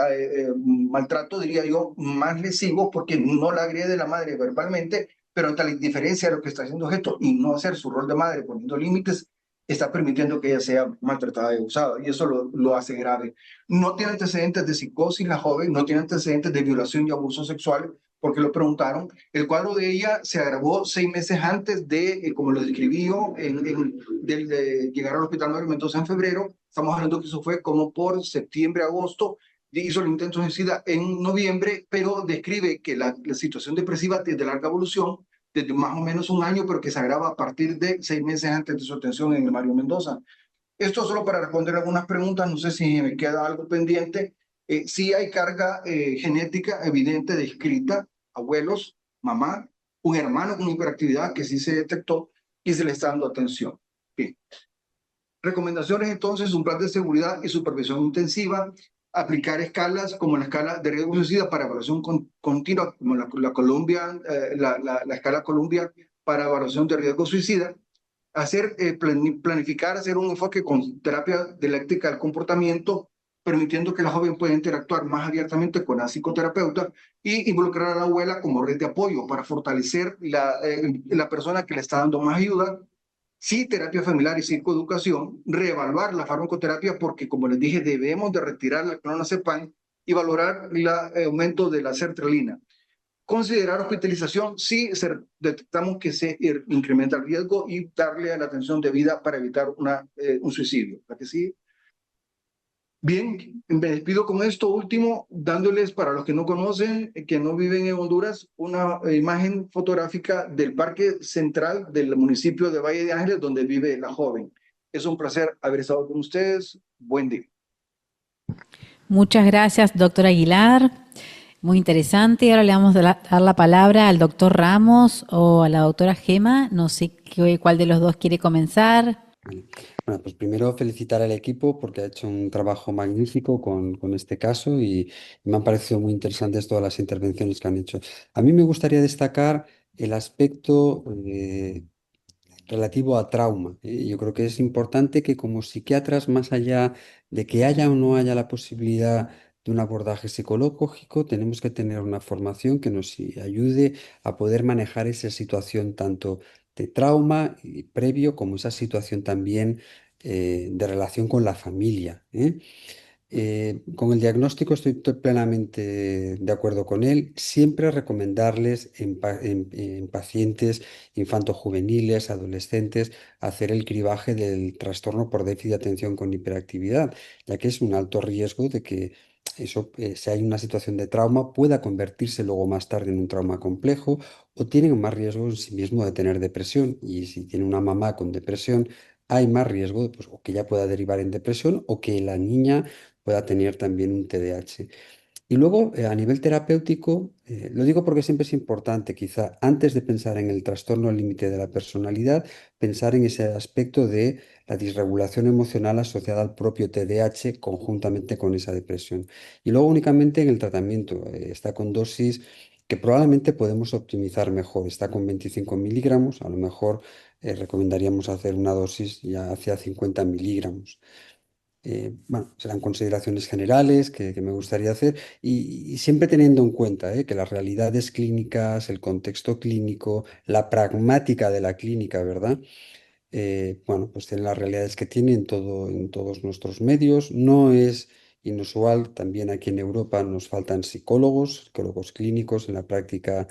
maltrato, diría yo, más lesivos porque no la agrede la madre verbalmente, pero en tal diferencia de lo que está haciendo esto y no hacer su rol de madre poniendo límites, está permitiendo que ella sea maltratada y abusada y eso lo hace grave. No tiene antecedentes de psicosis la joven, no tiene antecedentes de violación y abuso sexual, porque lo preguntaron. El cuadro de ella se agravó 6 meses antes de, como lo describí yo, de llegar al hospital Mario Mendoza en febrero. Estamos hablando que eso fue como por septiembre, agosto. Hizo el intento de suicida en noviembre, pero describe que la situación depresiva es de larga evolución, desde más o menos un año, pero que se agrava a partir de 6 meses antes de su atención en el Mario Mendoza. Esto solo para responder algunas preguntas, no sé si me queda algo pendiente. Sí hay carga genética evidente descrita, abuelos, mamá, un hermano con hiperactividad que sí se detectó y se le está dando atención. Bien. Recomendaciones entonces, un plan de seguridad y supervisión intensiva, aplicar escalas como la escala de riesgo suicida para evaluación continua, como la escala Columbia para evaluación de riesgo suicida, planificar, hacer un enfoque con terapia dialéctica del comportamiento, permitiendo que la joven pueda interactuar más abiertamente con la psicoterapeuta y involucrar a la abuela como red de apoyo para fortalecer la persona que le está dando más ayuda. Sí, terapia familiar y psicoeducación, reevaluar la farmacoterapia porque, como les dije, debemos de retirar la clonazepam y valorar el aumento de la sertralina. Considerar hospitalización si detectamos que se incrementa el riesgo y darle la atención debida para evitar un suicidio. ¿La que sí? Bien, me despido con esto último, dándoles para los que no conocen, que no viven en Honduras, una imagen fotográfica del Parque Central del municipio de Valle de Ángeles, donde vive la joven. Es un placer haber estado con ustedes. Buen día. Muchas gracias, doctor Aguilar. Muy interesante. Ahora le vamos a dar la palabra al doctor Ramos o a la doctora Gema. No sé cuál de los dos quiere comenzar. Bueno, pues primero felicitar al equipo porque ha hecho un trabajo magnífico con este caso y me han parecido muy interesantes todas las intervenciones que han hecho. A mí me gustaría destacar el aspecto relativo a trauma. Yo creo que es importante que como psiquiatras, más allá de que haya o no haya la posibilidad de un abordaje psicológico, tenemos que tener una formación que nos ayude a poder manejar esa situación tanto de trauma previo como esa situación también de relación con la familia, ¿eh? Con el diagnóstico estoy plenamente de acuerdo con él. Siempre recomendarles en pacientes infantojuveniles, adolescentes, hacer el cribaje del trastorno por déficit de atención con hiperactividad, ya que es un alto riesgo de que eso, si hay una situación de trauma, pueda convertirse luego más tarde en un trauma complejo o tienen más riesgo en sí mismo de tener depresión. Y si tiene una mamá con depresión, hay más riesgo pues, o que ya pueda derivar en depresión o que la niña pueda tener también un TDAH. Y luego, a nivel terapéutico, lo digo porque siempre es importante, quizá antes de pensar en el trastorno límite de la personalidad, pensar en ese aspecto de la disregulación emocional asociada al propio TDAH conjuntamente con esa depresión. Y luego únicamente en el tratamiento, está con dosis que probablemente podemos optimizar mejor. Está con 25 miligramos, a lo mejor recomendaríamos hacer una dosis ya hacia 50 miligramos. Bueno, serán consideraciones generales que me gustaría hacer y siempre teniendo en cuenta que las realidades clínicas, el contexto clínico, la pragmática de la clínica, ¿verdad? Bueno, pues tienen las realidades que tiene en todos nuestros medios. No es inusual, también aquí en Europa nos faltan psicólogos clínicos en la práctica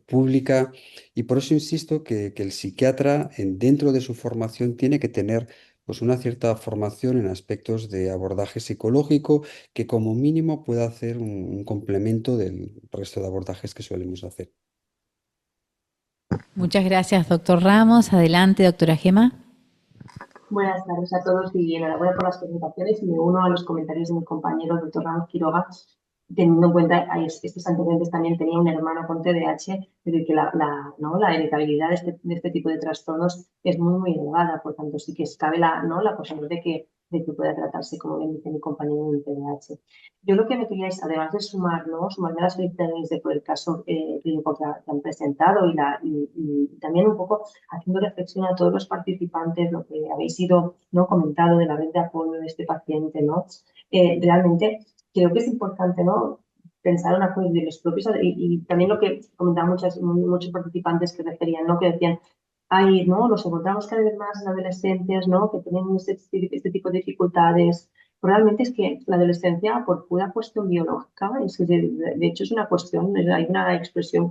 pública y por eso insisto que el psiquiatra dentro de su formación tiene que tener pues una cierta formación en aspectos de abordaje psicológico que como mínimo pueda hacer un complemento del resto de abordajes que solemos hacer. Muchas gracias, doctor Ramos. Adelante, doctora Gema. Buenas tardes a todos y enhorabuena por las presentaciones y me uno a los comentarios de mi compañero, el doctor Ramos Quiroga, teniendo en cuenta estos antecedentes también tenía un hermano con TDAH, es decir, que la heredabilidad de este tipo de trastornos es muy, muy elevada, por tanto sí que cabe la posibilidad de que pueda tratarse, como bien dice mi compañero, del TDAH. Yo lo que me quería es, además de sumarme a las felicitaciones por el caso clínico que han presentado y también un poco haciendo reflexión a todos los participantes, lo que habéis ido comentado de la red de apoyo de este paciente, ¿no? Realmente creo que es importante, ¿no? Pensar en apoyo de los propios y también lo que comentaban muchos participantes que referían, ¿no? Que decían, ay, ¿no? Los encontramos cada vez más en adolescentes, ¿no? Que tienen este tipo de dificultades. Realmente es que la adolescencia, por pura cuestión biológica, de hecho es una cuestión, hay una expresión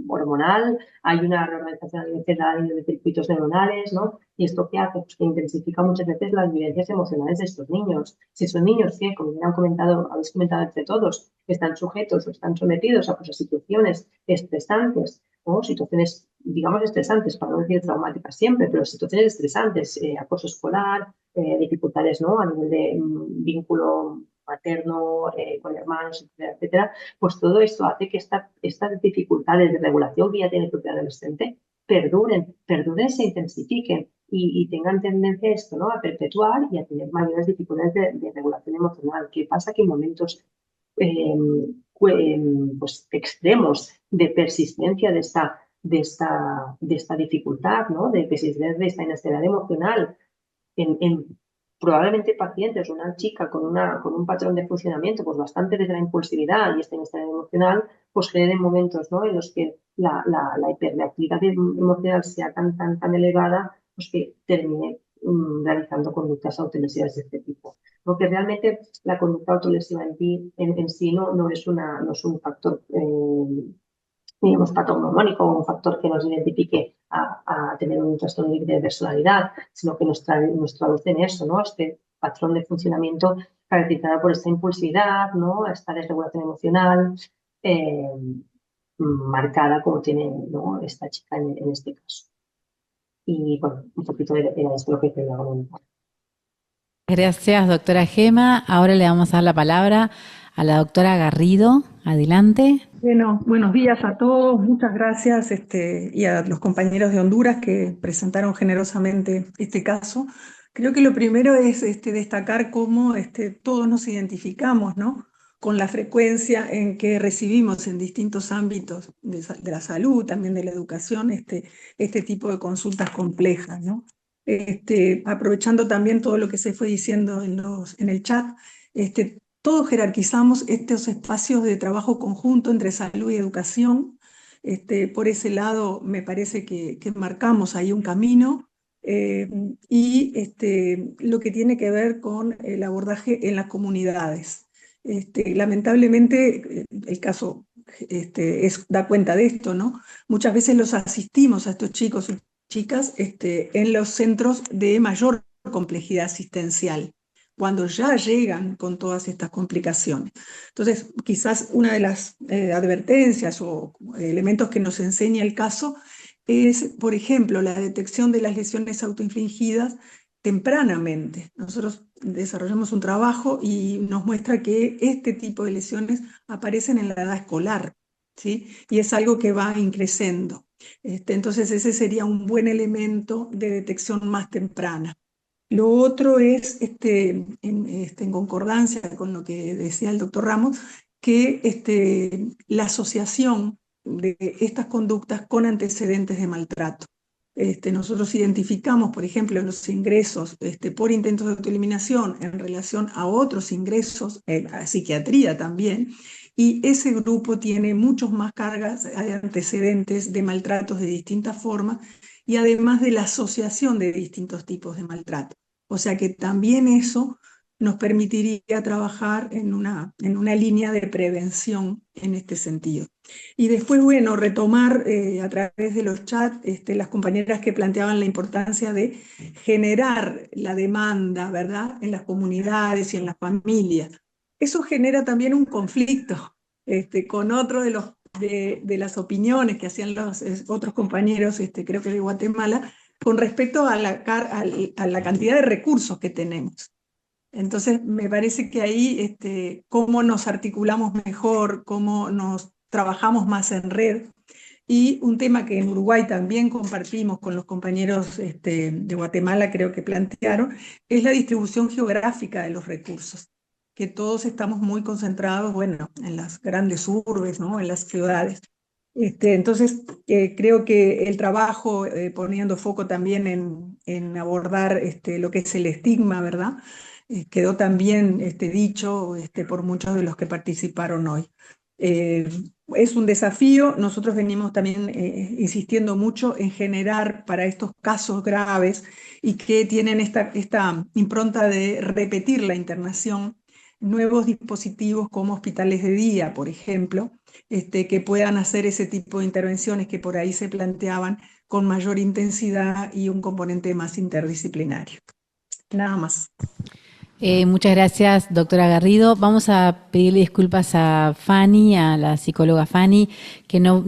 hormonal, hay una reorganización de circuitos neuronales, ¿no? Y esto qué hace, pues que intensifica muchas veces las vivencias emocionales de estos niños. Si son niños que, como habéis comentado entre todos, están sujetos o están sometidos a situaciones estresantes, ¿no? Situaciones, digamos, estresantes, para no decir traumáticas siempre, pero situaciones estresantes, acoso escolar, dificultades, ¿no? A nivel de vínculo materno, con hermanos, etcétera, etcétera, pues todo esto hace que estas dificultades de regulación que ya tiene el propio adolescente perduren, se intensifiquen y tengan tendencia a esto, ¿no? A perpetuar y a tener mayores dificultades de regulación emocional. ¿Qué pasa? Que en momentos pues, extremos de persistencia de esta dificultad, ¿no? De persistencia de esta inestabilidad emocional en probablemente pacientes, una chica con un patrón de funcionamiento pues bastante de la impulsividad y esta inestabilidad emocional, pues generen momentos, ¿no? En los que la hiperreactividad emocional sea tan elevada, pues que termine realizando conductas autolesivas de este tipo. Porque realmente la conducta autolesiva en sí no es un factor digamos, patognomónico o un factor que nos identifique a tener un trastorno de personalidad, sino que nos traduce en eso, ¿no? Este patrón de funcionamiento caracterizado por esta impulsividad, ¿no? Esta desregulación emocional marcada como tiene, ¿no? Esta chica en este caso. Y bueno, un poquito era esto lo que quería comentar. Gracias, doctora Gema. Ahora le vamos a dar la palabra a la doctora Garrido. Adelante. Bueno, buenos días a todos, muchas gracias y a los compañeros de Honduras que presentaron generosamente este caso. Creo que lo primero es destacar cómo todos nos identificamos, ¿no? Con la frecuencia en que recibimos en distintos ámbitos de la salud, también de la educación, este tipo de consultas complejas, ¿no? Aprovechando también todo lo que se fue diciendo en el chat, todos jerarquizamos estos espacios de trabajo conjunto entre salud y educación. Por ese lado, me parece que marcamos ahí un camino y lo que tiene que ver con el abordaje en las comunidades. Lamentablemente, el caso da cuenta de esto, ¿no? Muchas veces los asistimos a estos chicos y chicas en los centros de mayor complejidad asistencial, cuando ya llegan con todas estas complicaciones. Entonces, quizás una de las advertencias o elementos que nos enseña el caso es, por ejemplo, la detección de las lesiones autoinfligidas tempranamente. Nosotros desarrollamos un trabajo y nos muestra que este tipo de lesiones aparecen en la edad escolar, ¿sí? Y es algo que va increciendo. Entonces ese sería un buen elemento de detección más temprana. Lo otro es, en concordancia con lo que decía el doctor Ramos, que la asociación de estas conductas con antecedentes de maltrato. Nosotros identificamos, por ejemplo, los ingresos por intentos de autoeliminación en relación a otros ingresos, a psiquiatría también, y ese grupo tiene muchos más cargas de antecedentes de maltratos de distintas formas y además de la asociación de distintos tipos de maltrato. O sea que también eso nos permitiría trabajar en una línea de prevención en este sentido. Y después, bueno, retomar a través de los chats las compañeras que planteaban la importancia de generar la demanda, ¿verdad?, en las comunidades y en las familias. Eso genera también un conflicto con otro de las opiniones que hacían los otros compañeros, creo que de Guatemala, con respecto a la cantidad de recursos que tenemos. Entonces, me parece que ahí cómo nos articulamos mejor, cómo nos trabajamos más en red. Y un tema que en Uruguay también compartimos con los compañeros de Guatemala, creo que plantearon, es la distribución geográfica de los recursos, que todos estamos muy concentrados, bueno, en las grandes urbes, ¿no?, en las ciudades. Entonces, creo que el trabajo, poniendo foco también en abordar lo que es el estigma, ¿verdad?, quedó también dicho por muchos de los que participaron hoy. Es un desafío, nosotros venimos también insistiendo mucho en generar para estos casos graves y que tienen esta impronta de repetir la internación, nuevos dispositivos como hospitales de día, por ejemplo, que puedan hacer ese tipo de intervenciones que por ahí se planteaban con mayor intensidad y un componente más interdisciplinario. Nada más. Muchas gracias, doctora Garrido. Vamos a pedirle disculpas a Fanny, a la psicóloga Fanny, que no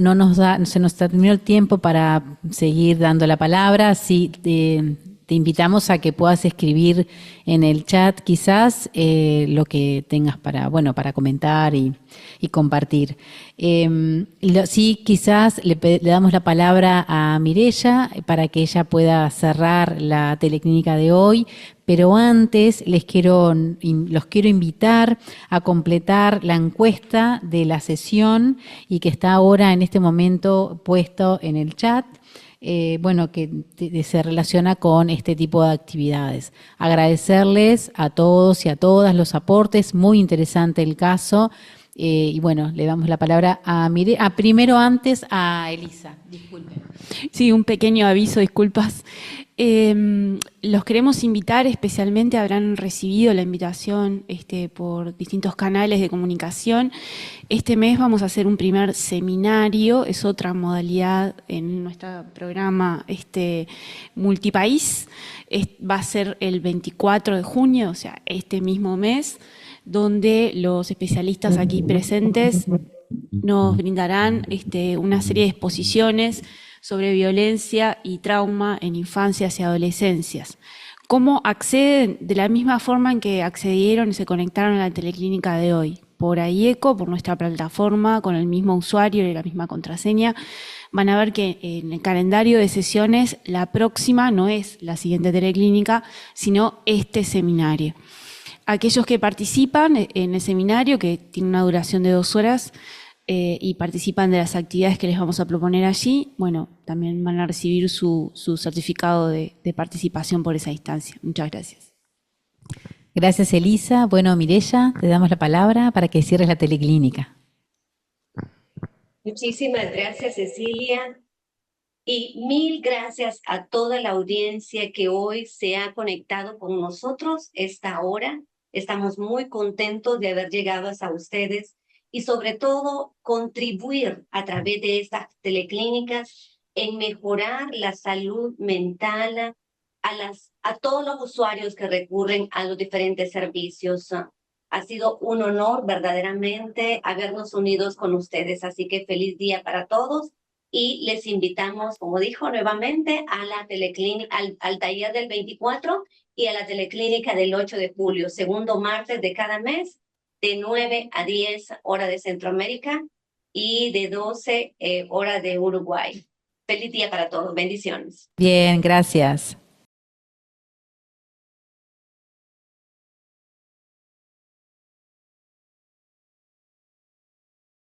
se nos terminó el tiempo para seguir dando la palabra. Sí, te invitamos a que puedas escribir en el chat quizás lo que tengas para comentar y compartir. Sí, quizás le damos la palabra a Mireya para que ella pueda cerrar la teleclínica de hoy, pero antes los quiero invitar a completar la encuesta de la sesión y que está ahora en este momento puesto en el chat. Que se relaciona con este tipo de actividades. Agradecerles a todos y a todas los aportes, muy interesante el caso. Y bueno, le damos la palabra a primero antes a Elisa. Disculpen. Sí, un pequeño aviso, disculpas. Los queremos invitar, especialmente habrán recibido la invitación por distintos canales de comunicación. Este mes vamos a hacer un primer seminario, es otra modalidad en nuestro programa multipaís. Va a ser el 24 de junio, o sea, este mismo mes, donde los especialistas aquí presentes nos brindarán una serie de exposiciones sobre violencia y trauma en infancias y adolescencias. ¿Cómo acceden? De la misma forma en que accedieron y se conectaron a la teleclínica de hoy, por AIECO, por nuestra plataforma, con el mismo usuario y la misma contraseña. Van a ver que en el calendario de sesiones la próxima no es la siguiente teleclínica, sino este seminario. Aquellos que participan en el seminario, que tiene una duración de 2 horas, y participan de las actividades que les vamos a proponer allí, bueno, también van a recibir su certificado de participación por esa instancia. Muchas gracias. Gracias, Elisa. Bueno, Mireya, te damos la palabra para que cierres la teleclínica. Muchísimas gracias, Cecilia. Y 1000 gracias a toda la audiencia que hoy se ha conectado con nosotros esta hora. Estamos muy contentos de haber llegado hasta ustedes y sobre todo contribuir a través de estas teleclínicas en mejorar la salud mental a todos los usuarios que recurren a los diferentes servicios. Ha sido un honor verdaderamente habernos unidos con ustedes, así que feliz día para todos y les invitamos, como dijo nuevamente, a la teleclínica, al taller del 24 y a la teleclínica del 8 de julio, segundo martes de cada mes, de 9 a 10 hora de Centroamérica y de 12 hora de Uruguay. Feliz día para todos. Bendiciones. Bien, gracias.